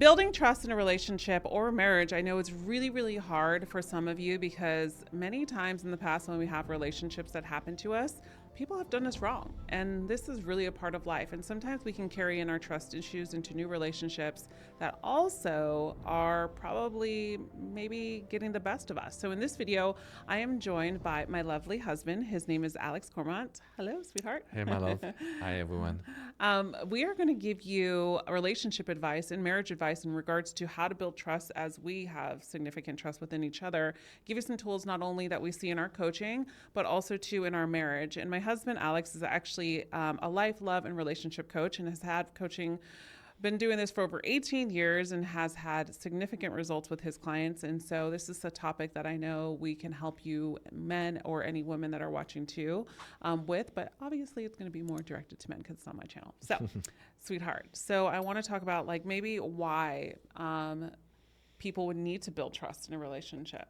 Building trust in a relationship or a marriage, I know it's really, really hard for some of you because many times in the past when we have relationships that happen to us, people have done us wrong. And this is really a part of life. And sometimes we can carry in our trust issues into new relationships that also are probably maybe getting the best of us. So in this video, I am joined by my lovely husband. His name is Alex Cormont. Hello, sweetheart. Hey, my love. Hi, everyone. We are going to give you relationship advice and marriage advice in regards to how to build trust as we have significant trust within each other. Give you some tools not only that we see in our coaching, but also too in our marriage. And my husband, Alex, is actually a life, love, and relationship coach and has had coaching, been doing this for over 18 years and has had significant results with his clients. And so this is a topic that I know we can help you men or any women that are watching too with, but obviously it's going to be more directed to men because it's on my channel. So sweetheart. So I want to talk about like maybe why people would need to build trust in a relationship.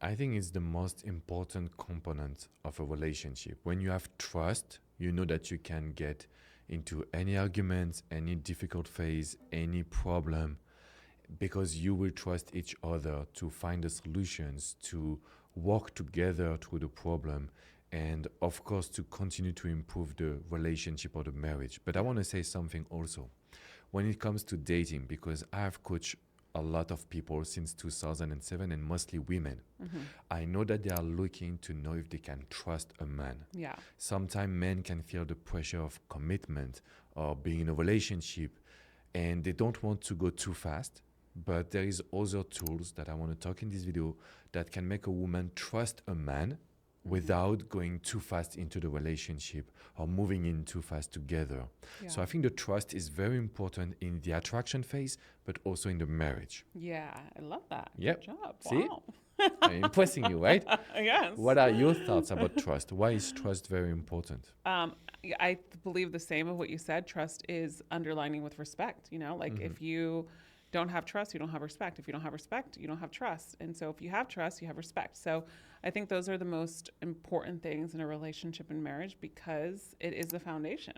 I think it's the most important component of a relationship. When you have trust, you know that you can get into any arguments, any difficult phase, any problem, because you will trust each other to find the solutions, to work together through the problem, and of course to continue to improve the relationship or the marriage. But I want to say something also when it comes to dating, because I have coached a lot of people since 2007 and mostly women. Mm-hmm. I know that they are looking to know if they can trust a man. Yeah. Sometimes men can feel the pressure of commitment or being in a relationship and they don't want to go too fast. But there is other tools that I want to talk in this video that can make a woman trust a man without going too fast into the relationship or moving in too fast together. Yeah. So I think the trust is very important in the attraction phase, but also in the marriage. Yeah, I love that. Yep. Good job. See? Wow. I'm impressing you, right? Yes. What are your thoughts about trust? Why is trust very important? I believe the same of what you said. Trust is underlining with respect. You know, like if you don't have trust, you don't have respect. If you don't have respect, you don't have trust. And so if you have trust, you have respect. So I think those are the most important things in a relationship and marriage because it is the foundation.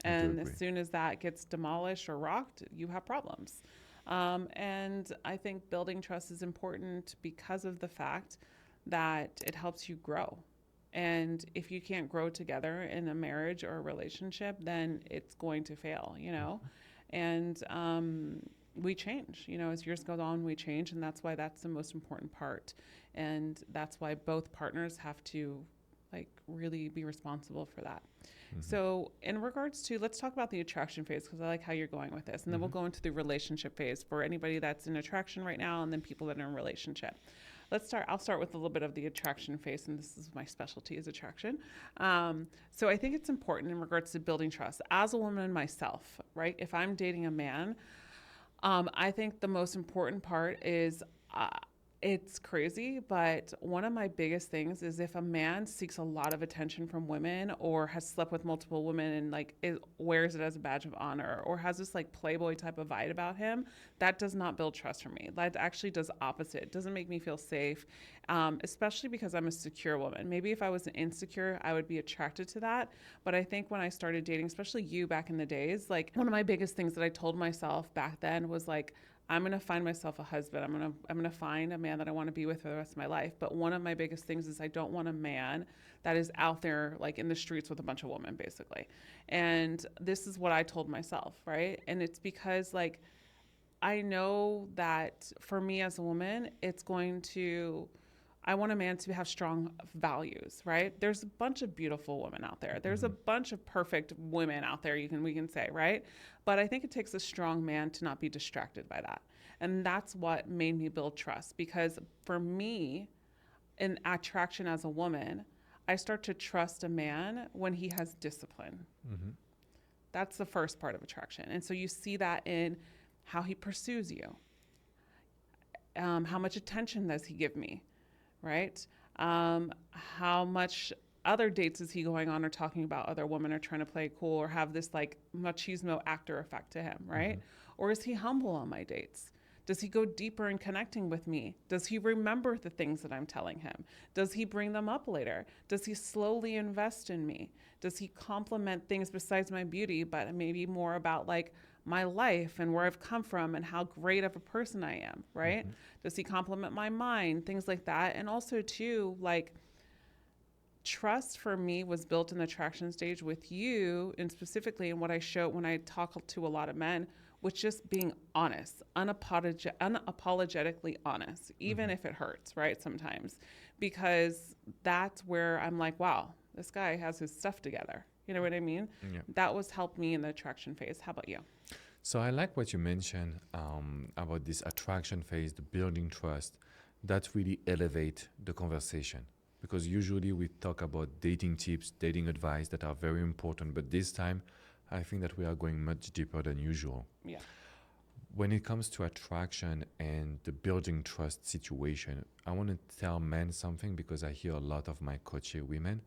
And as soon as that gets demolished or rocked, you have problems. And I think building trust is important because of the fact that it helps you grow. And if you can't grow together in a marriage or a relationship, then it's going to fail, you know? And we change, you know, as years go on, we change. And that's why that's the most important part. And that's why both partners have to like really be responsible for that. So in regards to, let's talk about the attraction phase because I like how you're going with this. And then we'll go into the relationship phase for anybody that's in attraction right now and then people that are in relationship. I'll start with a little bit of the attraction phase, and this is my specialty is attraction. So I think it's important in regards to building trust. As a woman myself, right, if I'm dating a man, I think the most important part is it's crazy, but one of my biggest things is if a man seeks a lot of attention from women or has slept with multiple women and like wears it as a badge of honor or has this like playboy type of vibe about him, that does not build trust for me. That actually does opposite. It doesn't make me feel safe, especially because I'm a secure woman. Maybe if I was insecure, I would be attracted to that. But I think when I started dating, especially you back in the days, like one of my biggest things that I told myself back then was like, I'm going to find myself a husband. I'm going to find a man that I want to be with for the rest of my life. But one of my biggest things is I don't want a man that is out there like in the streets with a bunch of women, basically. And this is what I told myself, right? And it's because like I know that for me as a woman, I want a man to have strong values, right? There's a bunch of beautiful women out there. There's a bunch of perfect women out there, we can say, right? But I think it takes a strong man to not be distracted by that. And that's what made me build trust because for me, in attraction as a woman, I start to trust a man when he has discipline. That's the first part of attraction. And so you see that in how he pursues you. How much attention does he give me? Right? How much other dates is he going on or talking about other women or trying to play cool or have this like machismo actor effect to him, right? Or is he humble on my dates? Does he go deeper in connecting with me? Does he remember the things that I'm telling him? Does he bring them up later? Does he slowly invest in me? Does he compliment things besides my beauty, but maybe more about like my life and where I've come from and how great of a person I am, right? Mm-hmm. Does he compliment my mind? Things like that. And also, too, like, trust for me was built in the attraction stage with you, and specifically in what I show when I talk to a lot of men, with just being honest, unapologetically honest, even Mm-hmm. if it hurts, right? Sometimes, because that's where I'm like, wow, this guy has his stuff together. You know what I mean? Yeah. That was helped me in the attraction phase. How about you? So I like what you mentioned about this attraction phase, the building trust. That really elevate the conversation because usually we talk about dating tips, dating advice that are very important, but this time I think that we are going much deeper than usual. Yeah. When it comes to attraction and the building trust situation, I want to tell men something because I hear a lot of my coaching women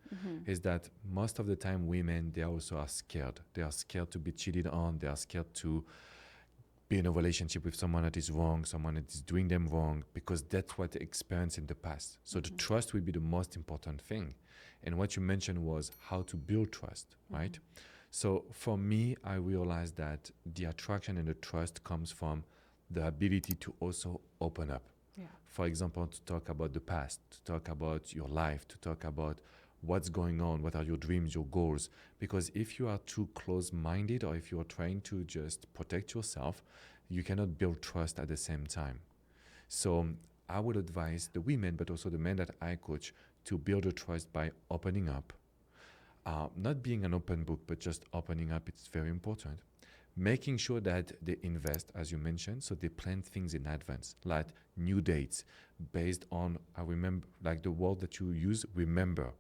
is that most of the time women, they also are scared. They are scared to be cheated on. They are scared to be in a relationship with someone that is wrong, someone that is doing them wrong, because that's what they experienced in the past. So the trust will be the most important thing. And what you mentioned was how to build trust, right? So for me, I realized that the attraction and the trust comes from the ability to also open up. Yeah. For example, to talk about the past, to talk about your life, to talk about what's going on, what are your dreams, your goals. Because if you are too close-minded or if you're trying to just protect yourself, you cannot build trust at the same time. So I would advise the women, but also the men that I coach, to build a trust by opening up. Not being an open book, but just opening up, it's very important. Making sure that they invest, as you mentioned, so they plan things in advance, like new dates, based on, I remember, like the word that you use, remember.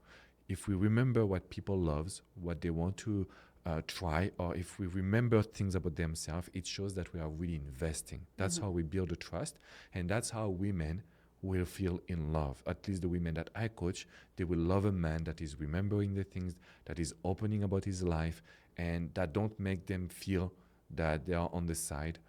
If we remember what people loves, what they want to try, or if we remember things about themselves, it shows that we are really investing. That's how we build a trust, and that's how women will feel in love. At least the women that I coach, they will love a man that is remembering the things, that is opening about his life, and that don't make them feel that they are on the side,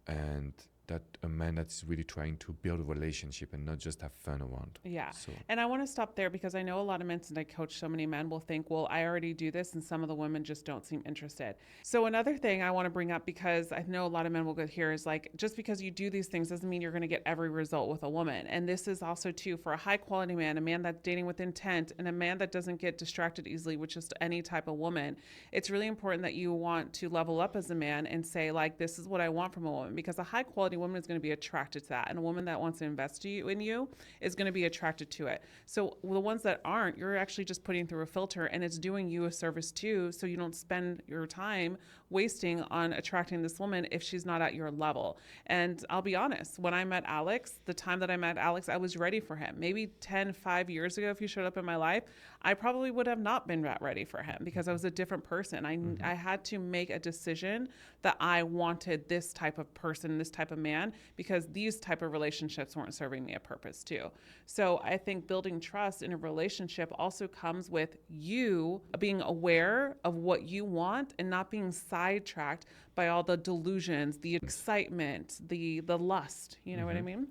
and that a man that's really trying to build a relationship and not just have fun around. Yeah. So And I want to stop there because I know a lot of men, and I coach so many men, will think, well, I already do this, and some of the women just don't seem interested. So another thing I want to bring up, because I know a lot of men will go here, is like, just because you do these things doesn't mean you're going to get every result with a woman. And this is also too for a high quality man, a man that's dating with intent, and a man that doesn't get distracted easily with just any type of woman. It's really important that you want to level up as a man and say, like, this is what I want from a woman, because a high quality woman is going to be attracted to that, and a woman that wants to invest in you is going to be attracted to it. So the ones that aren't, you're actually just putting through a filter, and it's doing you a service too, so you don't spend your time wasting on attracting this woman if she's not at your level. And I'll be honest, when I met Alex, the time that I met Alex, I was ready for him. Maybe 5 years ago, if he showed up in my life, I probably would have not been that ready for him because I was a different person. I had to make a decision that I wanted this type of person, this type of man, because these type of relationships weren't serving me a purpose too. So I think building trust in a relationship also comes with you being aware of what you want and not being sidetracked by all the delusions, the excitement, the lust. You know what I mean?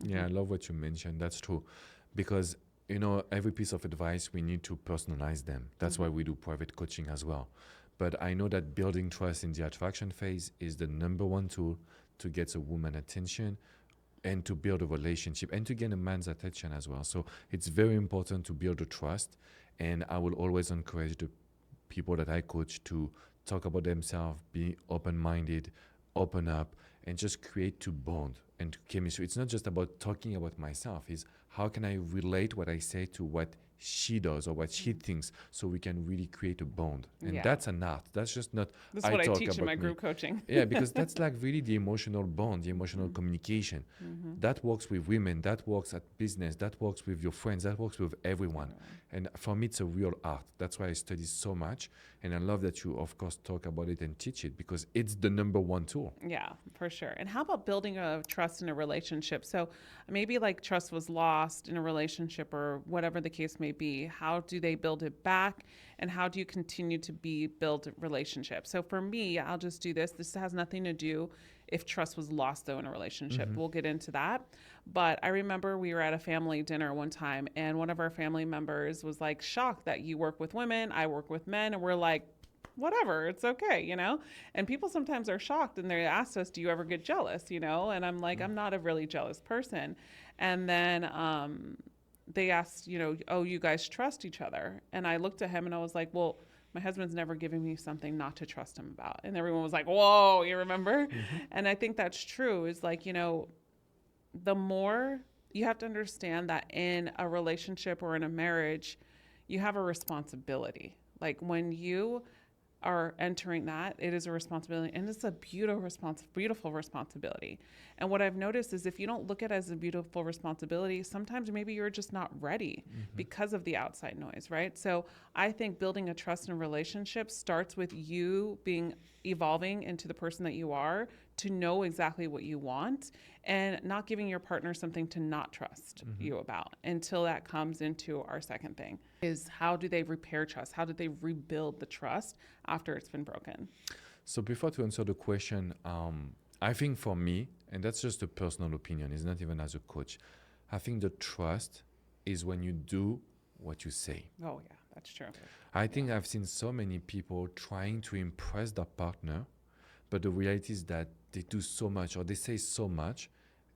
yeah, I love what you mentioned. That's true. Because, every piece of advice, we need to personalize them. That's why we do private coaching as well. But I know that building trust in the attraction phase is the number one tool to get a woman attention and to build a relationship and to get a man's attention as well. So it's very important to build a trust. And I will always encourage the people that I coach to talk about themselves, be open-minded, open up, and just create to bond and to chemistry. It's not just about talking about myself. It's how can I relate what I say to what she does or what she thinks, so we can really create a bond. And Yeah. that's an art. That's just not This is what I talk teach in about my me. group coaching. Yeah, because that's like really the emotional bond, the emotional communication. That works with women, that works at business, that works with your friends, that works with everyone. And for me, it's a real art. That's why I study so much. And I love that you, of course, talk about it and teach it, because it's the number one tool. Yeah, for sure. And how about building a trust in a relationship? So maybe like trust was lost in a relationship or whatever the case may be. How do they build it back? And how do you continue to build relationships? So for me, I'll just do this. This has nothing to do if trust was lost though in a relationship. We'll get into that. But I remember we were at a family dinner one time, and one of our family members was like shocked that you work with women, I work with men, and we're like, whatever, it's okay, And people sometimes are shocked and they ask us, do you ever get jealous, And I'm like, I'm not a really jealous person. And then they asked, oh, you guys trust each other. And I looked at him and I was like, well, my husband's never given me something not to trust him about. And everyone was like, whoa, you remember? And I think that's true, is like, the more you have to understand that in a relationship or in a marriage, you have a responsibility. Like when you are entering that, it is a responsibility, and it's a beautiful responsibility. And what I've noticed is if you don't look at it as a beautiful responsibility, sometimes maybe you're just not ready because of the outside noise, right? So I think building a trust in a relationship starts with you evolving into the person that you are, to know exactly what you want, and not giving your partner something to not trust you about until that comes into our second thing, is how do they repair trust? How do they rebuild the trust after it's been broken? So before to answer the question, I think for me, and that's just a personal opinion, it's not even as a coach, I think the trust is when you do what you say. Oh yeah, that's true. I think I've seen so many people trying to impress their partner, but the reality is that they do so much or they say so much,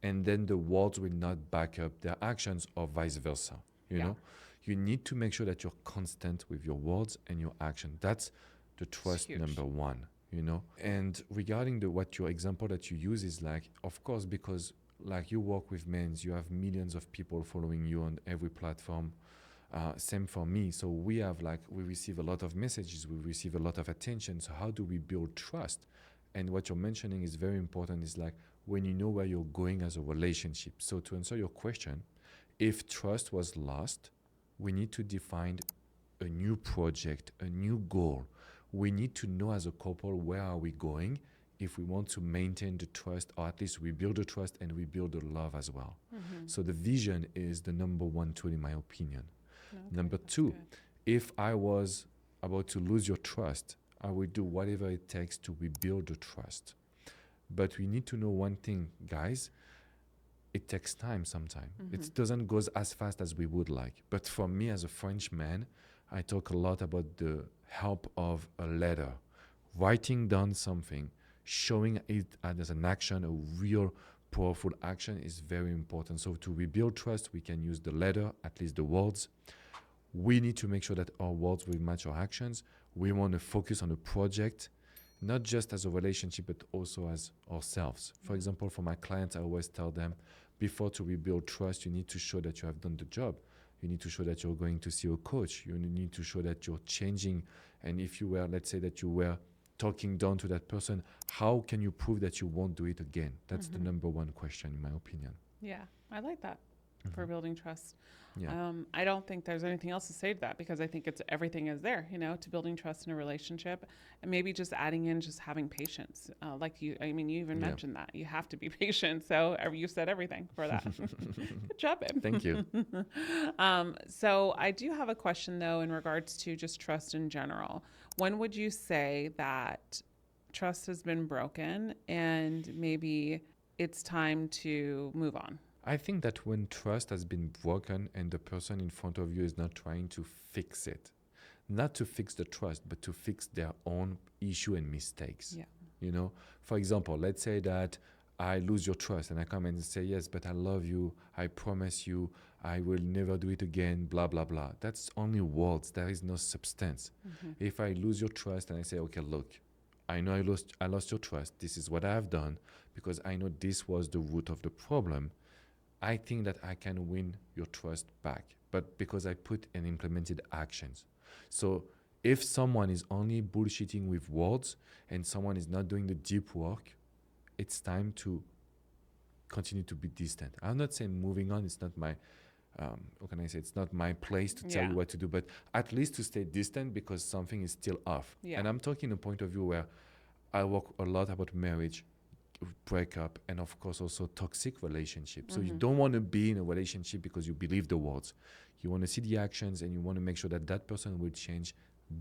and then the words will not back up their actions, or vice versa. You know, you need to make sure that you're constant with your words and your action. That's the trust number one. And regarding what your example that you use is like, of course, because like you work with men, you have millions of people following you on every platform. Same for me. So we receive a lot of messages, we receive a lot of attention. So how do we build trust? And what you're mentioning is very important, is like when you know where you're going as a relationship. So to answer your question, if trust was lost, we need to define a new project, a new goal. We need to know as a couple, where are we going if we want to maintain the trust, or at least rebuild the trust and rebuild the love as well. So the vision is the number one tool in my opinion. Okay, number two, if I was about to lose your trust, I will do whatever it takes to rebuild the trust. But we need to know one thing, guys. It takes time sometimes. It doesn't go as fast as we would like. But for me as a French man, I talk a lot about the help of a letter. Writing down something, showing it as an action, a real powerful action, is very important. So to rebuild trust, we can use the letter, at least the words. We need to make sure that our words will match our actions. We want to focus on a project, not just as a relationship, but also as ourselves. For example, for my clients, I always tell them, before to rebuild trust, you need to show that you have done the job. You need to show that you're going to see a coach. You need to show that you're changing. And if you were, let's say that you were talking down to that person, how can you prove that you won't do it again? That's the number one question, in my opinion. Yeah, I like that for building trust. Yeah. I don't think there's anything else to say to that, because I think everything is there, to building trust in a relationship, and maybe just adding in just having patience. You even mentioned that you have to be patient. So you said everything for that. Good job, babe. Thank you. So I do have a question though, in regards to just trust in general. When would you say that trust has been broken and maybe it's time to move on? I think that when trust has been broken and the person in front of you is not trying to fix it, not to fix the trust, but to fix their own issue and mistakes. Yeah. For example, let's say that I lose your trust and I come and say, yes, but I love you. I promise you I will never do it again, blah, blah, blah. That's only words. There is no substance. If I lose your trust and I say, okay, look, I know I lost your trust. This is what I have done because I know this was the root of the problem. I think that I can win your trust back, but because I put and implemented actions. So if someone is only bullshitting with words and someone is not doing the deep work, it's time to continue to be distant. I'm not saying moving on, it's not my, it's not my place to tell you what to do, but at least to stay distant because something is still off. Yeah. And I'm talking a point of view where I work a lot about marriage, breakup, and of course also toxic relationships. So you don't want to be in a relationship because you believe the words. You want to see the actions and you want to make sure that that person will change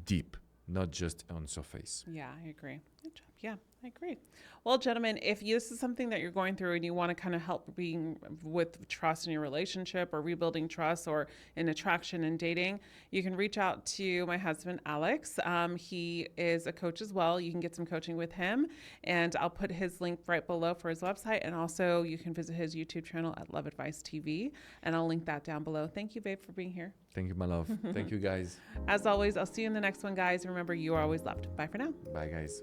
deep, not just on surface. Yeah, I agree. Good job, Yeah, I agree. Well, gentlemen, if this is something that you're going through and you want to kind of help being with trust in your relationship or rebuilding trust or in attraction and dating, you can reach out to my husband, Alex. He is a coach as well. You can get some coaching with him, and I'll put his link right below for his website. And also you can visit his YouTube channel at Love Advice TV, and I'll link that down below. Thank you, babe, for being here. Thank you, my love. Thank you, guys. As always, I'll see you in the next one, guys. Remember, you are always loved. Bye for now. Bye, guys.